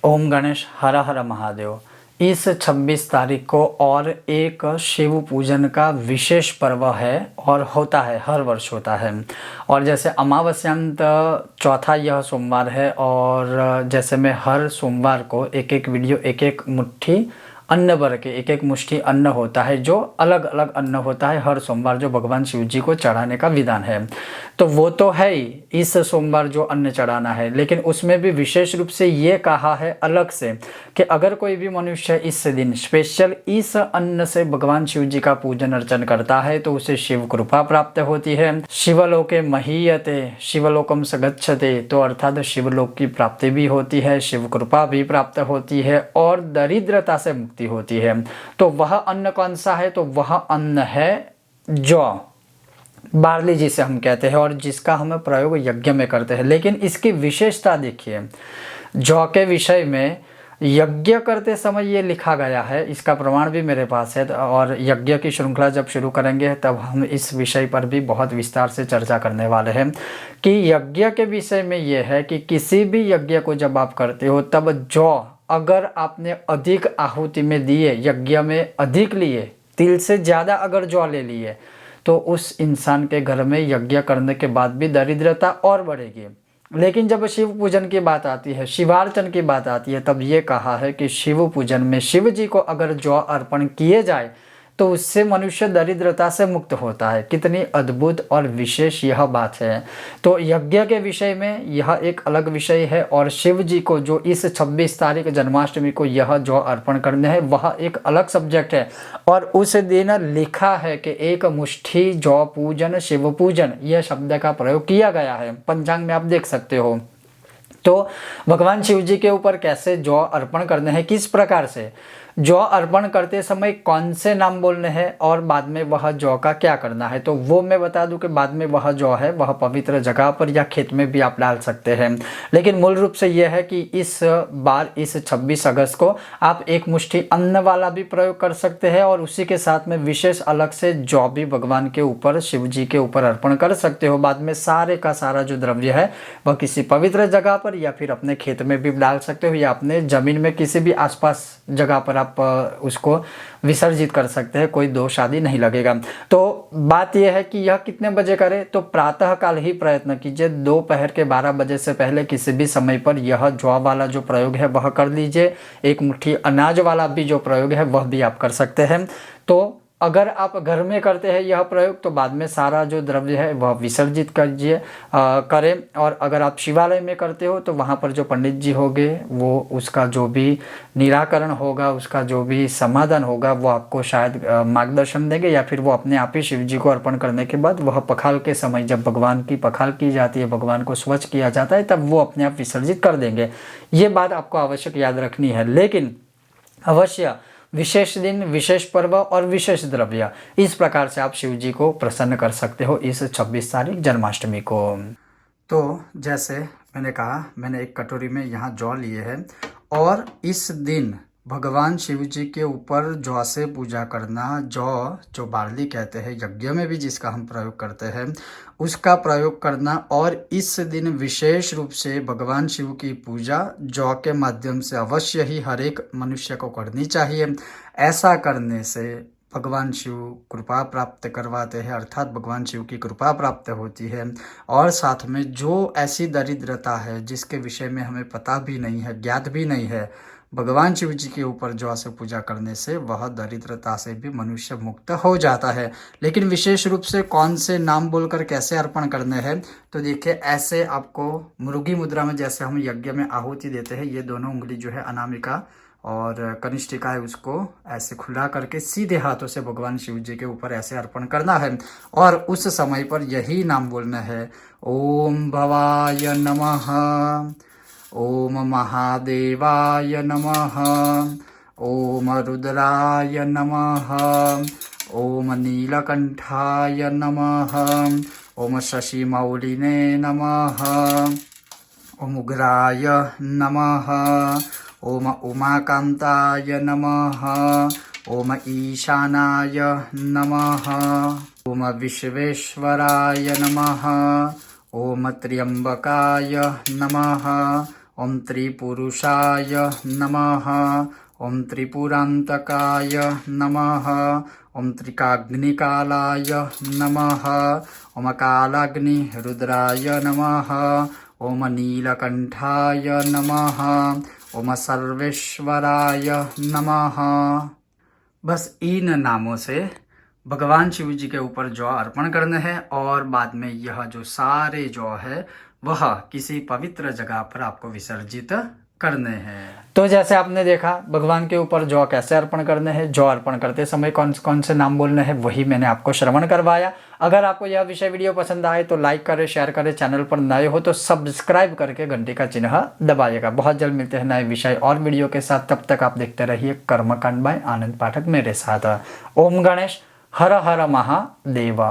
ओम गणेश हर हर महादेव। इस 26 तारीख को और एक शिव पूजन का विशेष पर्व है और होता है, हर वर्ष होता है। और जैसे अमावस्यांत चौथा यह सोमवार है और जैसे मैं हर सोमवार को एक एक वीडियो एक एक मुट्ठी अन्न भर के एक एक मुट्ठी अन्न होता है, जो अलग अलग अन्न होता है हर सोमवार, जो भगवान शिव जी को चढ़ाने का विधान है। तो वो तो है ही, इस सोमवार जो अन्न चढ़ाना है, लेकिन उसमें भी विशेष रूप से ये कहा है अलग से कि अगर कोई भी मनुष्य इस दिन स्पेशल इस अन्न से भगवान शिव जी का पूजन अर्चन करता है तो उसे शिव कृपा प्राप्त होती है। शिवलोके महीयते शिवलोकम स गच्छते, तो अर्थात शिवलोक की प्राप्ति भी होती है, शिव कृपा भी प्राप्त होती है और दरिद्रता से मुक्ति होती है। तो वह अन्न कौन सा है? तो वह अन्न है जौ, बार्ली जिसे हम कहते हैं, और जिसका हम प्रयोग यज्ञ में करते हैं। लेकिन इसकी विशेषता देखिए, जौ के विषय में यज्ञ करते समय ये लिखा गया है, इसका प्रमाण भी मेरे पास है। और यज्ञ की श्रृंखला जब शुरू करेंगे तब हम इस विषय पर भी बहुत विस्तार से चर्चा करने वाले हैं कि यज्ञ के विषय में ये है कि किसी भी यज्ञ को जब आप करते हो तब जौ अगर आपने अधिक आहुति में दिए, यज्ञ में अधिक लिए, तिल से ज़्यादा अगर जौ ले लिए, तो उस इंसान के घर में यज्ञ करने के बाद भी दरिद्रता और बढ़ेगी। लेकिन जब शिव पूजन की बात आती है, शिवार्चन की बात आती है, तब ये कहा है कि शिव पूजन में शिव जी को अगर जौ अर्पण किए जाए तो उससे मनुष्य दरिद्रता से मुक्त होता है। कितनी अद्भुत और विशेष यह बात है। तो यज्ञ के विषय में यह एक अलग विषय है और शिव जी को जो इस 26 तारीख जन्माष्टमी को यह जौ अर्पण करने हैं वह एक अलग सब्जेक्ट है। और उस दिन लिखा है कि एक मुट्ठी जौ पूजन शिव पूजन, यह शब्द का प्रयोग किया गया है। पंचांग में आप देख सकते हो। तो भगवान शिव जी के ऊपर कैसे जौ अर्पण करने हैं, किस प्रकार से जौ अर्पण करते समय कौन से नाम बोलने हैं और बाद में वह जौ का क्या करना है, तो वो मैं बता दूं कि बाद में वह जौ है वह पवित्र जगह पर या खेत में भी आप डाल सकते हैं। लेकिन मूल रूप से यह है कि इस बार इस 26 अगस्त को आप एक मुट्ठी अन्न वाला भी प्रयोग कर सकते हैं और उसी के साथ में विशेष अलग से जौ भी भगवान के ऊपर, शिव जी के ऊपर अर्पण कर सकते हो। बाद में सारे का सारा जो द्रव्य है वह किसी पवित्र जगह पर या फिर अपने खेत में भी डाल सकते हो या अपने जमीन में किसी भी आसपास जगह पर आप उसको विसर्जित कर सकते हैं, कोई दोष आदि नहीं लगेगा। तो बात यह है कि यह कितने बजे करें, तो प्रातः काल ही प्रयत्न कीजिए, दोपहर के 12 बजे से पहले किसी भी समय पर यह जौ वाला जो प्रयोग है वह कर लीजिए। एक मुट्ठी अनाज वाला भी जो प्रयोग है वह भी आप कर सकते हैं। तो अगर आप घर में करते हैं यह प्रयोग तो बाद में सारा जो द्रव्य है वह विसर्जित करें। और अगर आप शिवालय में करते हो तो वहाँ पर जो पंडित जी होंगे वो उसका जो भी निराकरण होगा, उसका जो भी समाधान होगा वो आपको शायद मार्गदर्शन देंगे, या फिर वो अपने आप ही शिव जी को अर्पण करने के बाद वह पखाल के समय, जब भगवान की पखाल की जाती है, भगवान को स्वच्छ किया जाता है, तब वो अपने आप विसर्जित कर देंगे। ये बात आपको आवश्यक याद रखनी है। लेकिन अवश्य विशेष दिन, विशेष पर्व और विशेष द्रव्य, इस प्रकार से आप शिव जी को प्रसन्न कर सकते हो इस 26 तारीख जन्माष्टमी को। तो जैसे मैंने कहा, मैंने एक कटोरी में यहाँ जौ लिए है और इस दिन भगवान शिव जी के ऊपर जौ से पूजा करना, जौ जो बार्ली कहते हैं, यज्ञ में भी जिसका हम प्रयोग करते हैं उसका प्रयोग करना, और इस दिन विशेष रूप से भगवान शिव की पूजा जौ के माध्यम से अवश्य ही हर एक मनुष्य को करनी चाहिए। ऐसा करने से भगवान शिव कृपा प्राप्त करवाते हैं, अर्थात भगवान शिव की कृपा प्राप्त होती है। और साथ में जो ऐसी दरिद्रता है जिसके विषय में हमें पता भी नहीं है, ज्ञात भी नहीं है, भगवान शिव जी के ऊपर जौ से पूजा करने से वह दरिद्रता से भी मनुष्य मुक्त हो जाता है। लेकिन विशेष रूप से कौन से नाम बोलकर कैसे अर्पण करने हैं, तो देखिए ऐसे आपको मुर्गी मुद्रा में, जैसे हम यज्ञ में आहुति देते हैं, ये दोनों उंगली जो है अनामिका और कनिष्ठिका है, उसको ऐसे खुला करके सीधे हाथों से भगवान शिव जी के ऊपर ऐसे अर्पण करना है। और उस समय पर यही नाम बोलना है, ओम भवाय नमः, ओम महादेवाय नमः, ओम रुद्राय नमः, ओम नीलकंठाय नमः, ओम शशिमौलिने नमः, ओम उग्राय नमः, ओम उमाकांताय नमः, ओम ईशानाय नमः, ओम विश्वेश्वराय नमः, ओम त्र्यंबकाय नमः, ओम त्रिपुरुषाय नमः। ओम त्रिपुरांतकाय नमः। ओम त्रिकाग्निकालाय नमः। ओम कालाग्निरुद्राय नमः। ओम नीलकंठाय नमः। ओम सर्वेश्वराय नमः। बस इन नामों से भगवान शिव जी के ऊपर जौ अर्पण करने हैं और बाद में यह जो सारे जौ है वह किसी पवित्र जगह पर आपको विसर्जित करने हैं। तो जैसे आपने देखा भगवान के ऊपर जौ कैसे अर्पण करने हैं, जौ अर्पण करते समय कौन कौन से नाम बोलने हैं वही मैंने आपको श्रवण करवाया। अगर आपको यह विषय वीडियो पसंद आए तो लाइक करें, शेयर करें, चैनल पर नए हो तो सब्सक्राइब करके घंटी का चिन्ह दबाइएगा। बहुत जल्द मिलते हैं नए विषय और वीडियो के साथ, तब तक आप देखते रहिए कर्मकांड बाय आनंद पाठक मेरे साथ। ओम गणेश, हर हर महादेव।